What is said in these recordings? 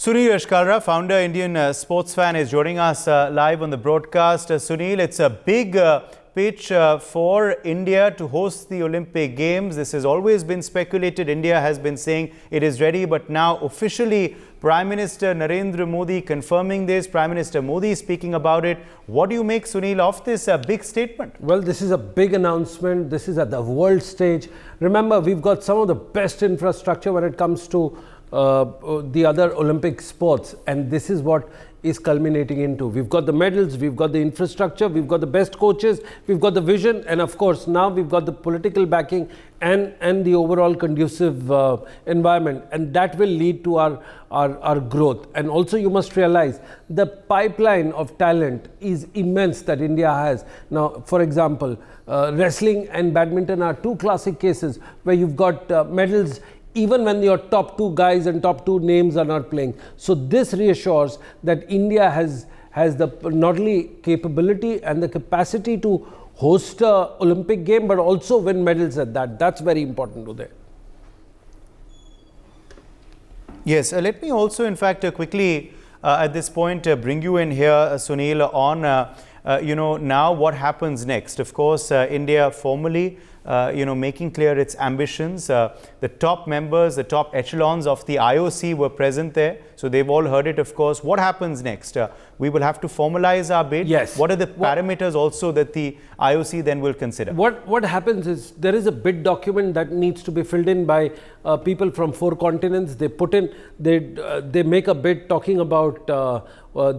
Sunil Ashkalra, founder Indian Sports Fan, is joining us live on the broadcast. Sunil, it's a big pitch for India to host the Olympic Games. This has always been speculated. India has been saying it is ready, but now officially Prime Minister Narendra Modi confirming this. Prime Minister Modi speaking about it. What do you make, Sunil, of this big statement? Well, this is a big announcement. This is at the world stage. Remember, we've got some of the best infrastructure when it comes to the other Olympic sports, and this is what is culminating into. We've got the medals, we've got the infrastructure, we've got the best coaches, we've got the vision, and of course now we've got the political backing and the overall conducive environment, and that will lead to our growth. And also you must realize the pipeline of talent is immense that India has. Now, for example, wrestling and badminton are two classic cases where you've got medals even when your top two guys and top two names are not playing. So this reassures that India has the not only capability and the capacity to host an Olympic game, but also win medals at that. That's very important today. Yes, let me also in fact quickly at this point bring you in here, Sunil, on now what happens next. Of course, India formally making clear its ambitions. The top members, the top echelons of the IOC were present there. So they've all heard it, of course. What happens next? We will have to formalize our bid. Yes. What are the parameters also that the IOC then will consider? What happens is there is a bid document that needs to be filled in by people from 4 continents. They put in, they make a bid talking about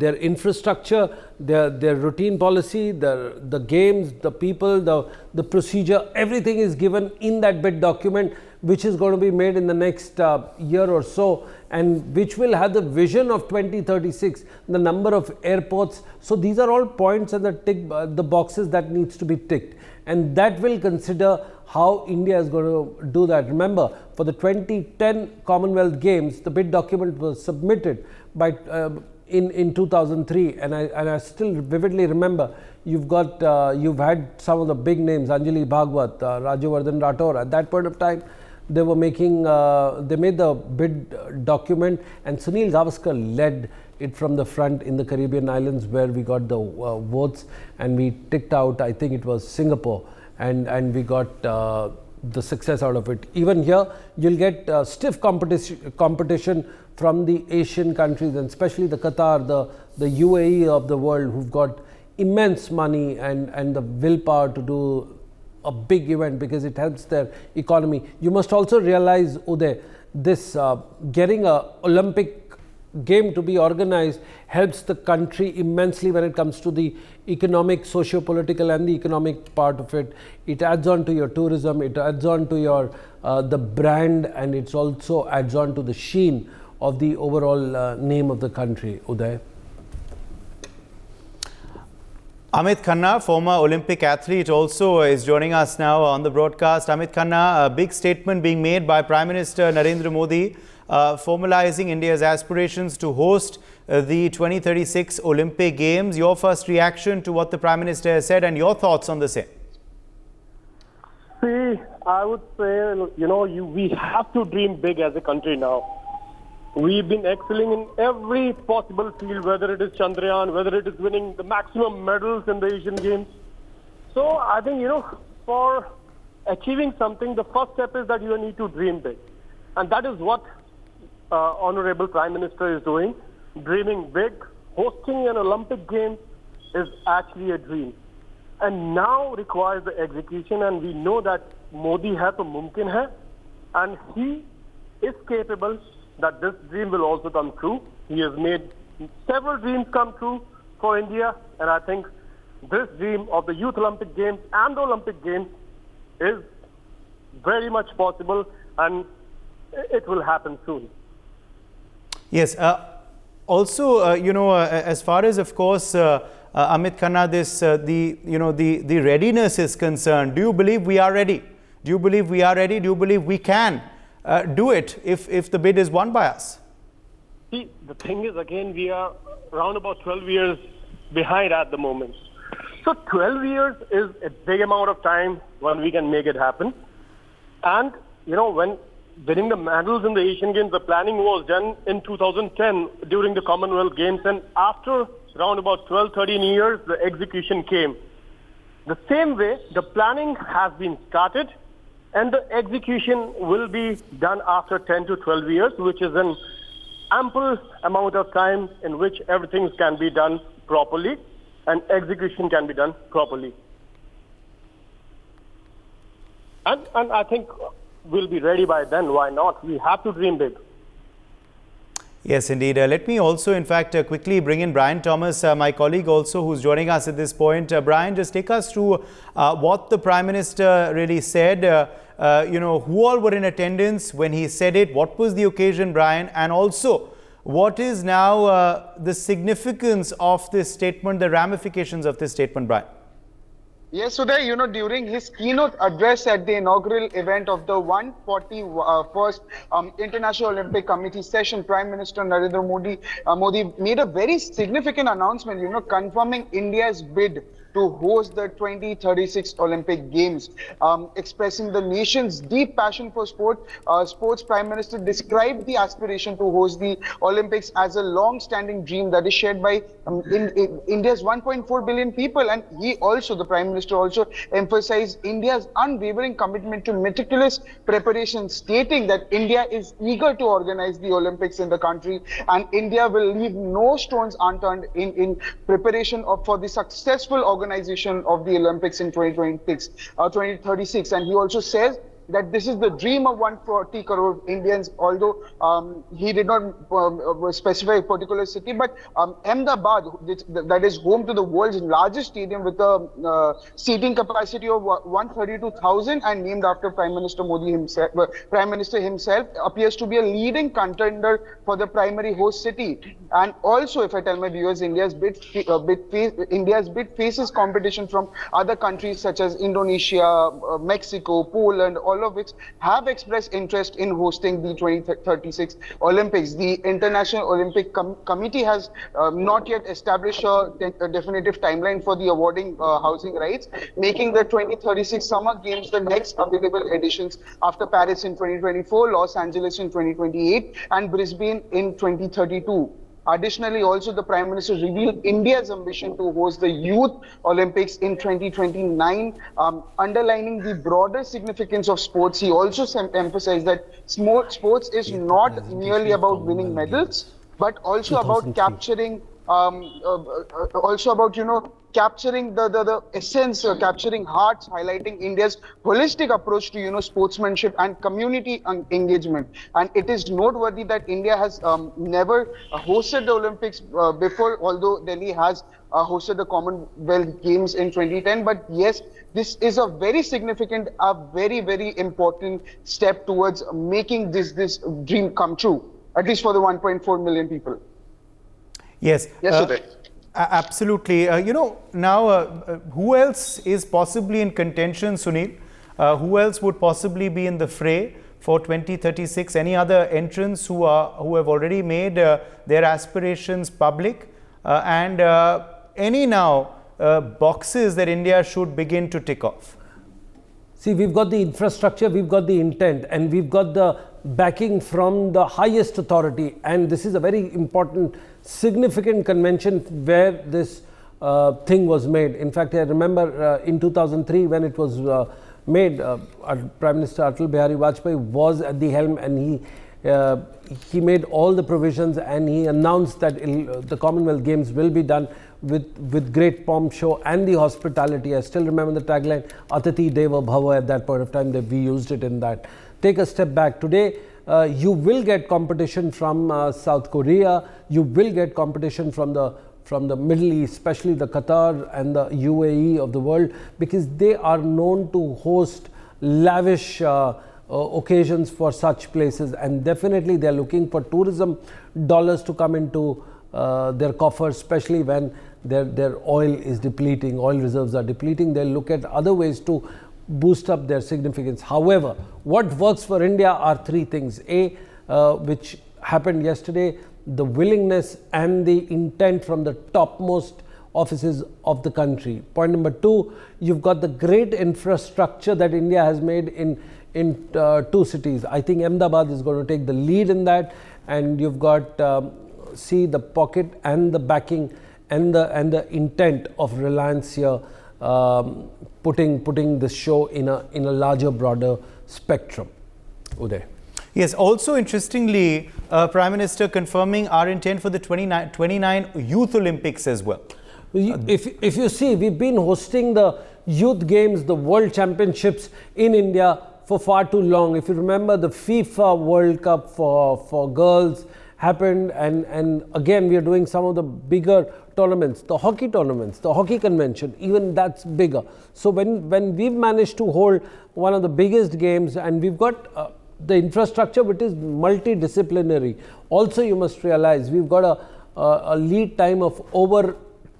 their infrastructure, their routine policy, the games, the people, the procedure. Everything is given in that bid document, which is going to be made in the next year or so, and which will have the vision of 2036, the number of airports. So these are all points and the boxes that needs to be ticked, and that will consider how India is going to do that. Remember, for the 2010 Commonwealth Games, the bid document was submitted by in 2003, and I still vividly remember. You've had some of the big names, Anjali Bhagwat, Rajyavardhan Rathore. At that point of time, they were making they made the bid document, and Sunil Gavaskar led it from the front in the Caribbean islands, where we got the votes, and we ticked out, I think it was Singapore, and we got the success out of it. Even here, you'll get stiff competition from the Asian countries, and especially the Qatar, the UAE of the world, who've got immense money and the willpower to do a big event because it helps their economy. You must also realize, Uday, this getting an Olympic game to be organized helps the country immensely when it comes to the economic, socio-political and the economic part of it. It adds on to your tourism, it adds on to your the brand, and it also adds on to the sheen of the overall name of the country, Uday. Amit Khanna, former Olympic athlete, also is joining us now on the broadcast. Amit Khanna, a big statement being made by Prime Minister Narendra Modi, formalizing India's aspirations to host the 2036 Olympic Games. Your first reaction to what the Prime Minister has said and your thoughts on the same? See, I would say, we have to dream big as a country now. We've been excelling in every possible field, whether it is Chandrayaan, whether it is winning the maximum medals in the Asian Games. So I think, for achieving something, the first step is that you need to dream big. And that is what Honorable Prime Minister is doing. Dreaming big. Hosting an Olympic Games is actually a dream. And now requires the execution, and we know that Modi hai to mumkin hai, and he is capable that this dream will also come true. He has made several dreams come true for India, and I think this dream of the Youth Olympic Games and the Olympic Games is very much possible, and it will happen soon. Yes. Also, as far as, of course, Amit Khanna, this the readiness is concerned, do you believe we are ready? Do you believe we are ready? Do you believe we can do it if the bid is won by us? See, the thing is, again, we are around about 12 years behind at the moment. So 12 years is a big amount of time when we can make it happen. And, when winning the medals in the Asian Games, the planning was done in 2010 during the Commonwealth Games, and after around about 12, 13 years, the execution came. The same way, the planning has been started, and the execution will be done after 10 to 12 years, which is an ample amount of time in which everything can be done properly and execution can be done properly. And I think we'll be ready by then. Why not? We have to dream big. Yes, indeed. Let me also, in fact, quickly bring in Brian Thomas, my colleague also, who's joining us at this point. Brian, just take us through what the Prime Minister really said. Who all were in attendance when he said it? What was the occasion, Brian? And also, what is now the significance of this statement, the ramifications of this statement, Brian? Yes, Uday, during his keynote address at the inaugural event of the 141st International Olympic Committee session, Prime Minister Narendra Modi made a very significant announcement, confirming India's bid to host the 2036 Olympic Games. Expressing the nation's deep passion for sports, Prime Minister described the aspiration to host the Olympics as a long-standing dream that is shared by India's 1.4 billion people. And the Prime Minister also emphasized India's unwavering commitment to meticulous preparation, stating that India is eager to organize the Olympics in the country, and India will leave no stones unturned in preparation for the successful organization of the Olympics in 2036. And he also says that this is the dream of 140 crore Indians, although he did not specify a particular city, but Ahmedabad, that is home to the world's largest stadium with a seating capacity of 132,000 and named after Prime Minister himself, appears to be a leading contender for the primary host city. And also, if I tell my viewers, India's bid faces competition from other countries such as Indonesia, Mexico, Poland, all of which have expressed interest in hosting the 2036 Olympics. The International Olympic Committee has not yet established a definitive timeline for the awarding housing rights, making the 2036 Summer Games the next available editions after Paris in 2024, Los Angeles in 2028, and Brisbane in 2032. Additionally, also the Prime Minister revealed India's ambition to host the Youth Olympics in 2029, underlining the broader significance of sports. He also emphasized that sports is not merely about winning medals, but also about capturing capturing the essence, capturing hearts, highlighting India's holistic approach to sportsmanship and community engagement. And it is noteworthy that India has never hosted the Olympics before, although Delhi has hosted the Commonwealth Games in 2010. But yes, this is a very significant, a very, very important step towards making this dream come true, at least for the 1.4 million people. Yes. Yes, absolutely. Now, who else is possibly in contention, Sunil? Who else would possibly be in the fray for 2036? Any other entrants who have already made their aspirations public? And any now boxes that India should begin to tick off? See, we've got the infrastructure, we've got the intent, and we've got the backing from the highest authority. And this is a very important, significant convention where this thing was made. In fact, I remember in 2003 when it was made, Prime Minister Atal Bihari Vajpayee was at the helm, and he made all the provisions, and he announced that the Commonwealth Games will be done with great pomp show and the hospitality. I still remember the tagline, Atati Deva Bhava. At that point of time, we used it in that. Take a step back. Today, you will get competition from South Korea. You will get competition from the Middle East, especially the Qatar and the UAE of the world, because they are known to host lavish occasions for such places, and definitely they are looking for tourism dollars to come into their coffers, especially when their oil is depleting, oil reserves are depleting. They'll look at other ways to boost up their significance. However, what works for India are three things. A, which happened yesterday, the willingness and the intent from the topmost offices of the country. Point number two, you've got the great infrastructure that India has made in in 2 cities. I think Ahmedabad is going to take the lead in that, and you've got see the pocket and the backing and the intent of Reliance here, putting this show in a larger, broader spectrum. Uday. Yes, also interestingly, Prime Minister confirming our intent for the 29 Youth Olympics as well. If you see, we've been hosting the Youth Games, the World Championships in India for far too long. If you remember, the FIFA World Cup for girls happened, and again we are doing some of the bigger tournaments, the hockey tournaments, the hockey convention, even that's bigger. So when we've managed to hold one of the biggest games, and we've got the infrastructure which is multidisciplinary. Also, you must realize we've got a lead time of over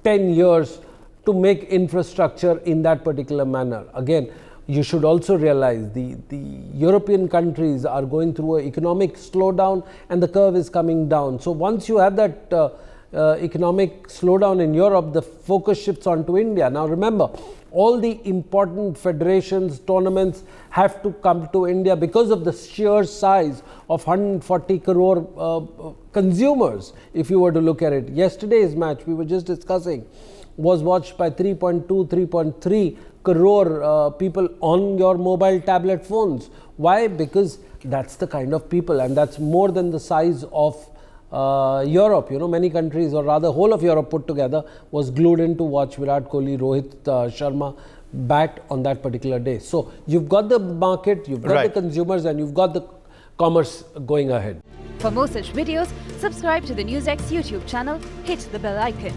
10 years to make infrastructure in that particular manner. Again, you should also realize the European countries are going through an economic slowdown, and the curve is coming down. So once you have that economic slowdown in Europe, the focus shifts onto India. Now remember, all the important federations, tournaments have to come to India because of the sheer size of 140 crore consumers. If you were to look at it, yesterday's match we were just discussing was watched by 3.2, 3.3 crore people on your mobile tablet phones. Why? Because that's the kind of people, and that's more than the size of Europe. You know, many countries, or rather whole of Europe put together, was glued in to watch Virat Kohli, Rohit Sharma bat on that particular day. So you've got the market, you've got the consumers, and you've got the commerce going ahead. For more such videos, subscribe to the NewsX YouTube channel, hit the bell icon.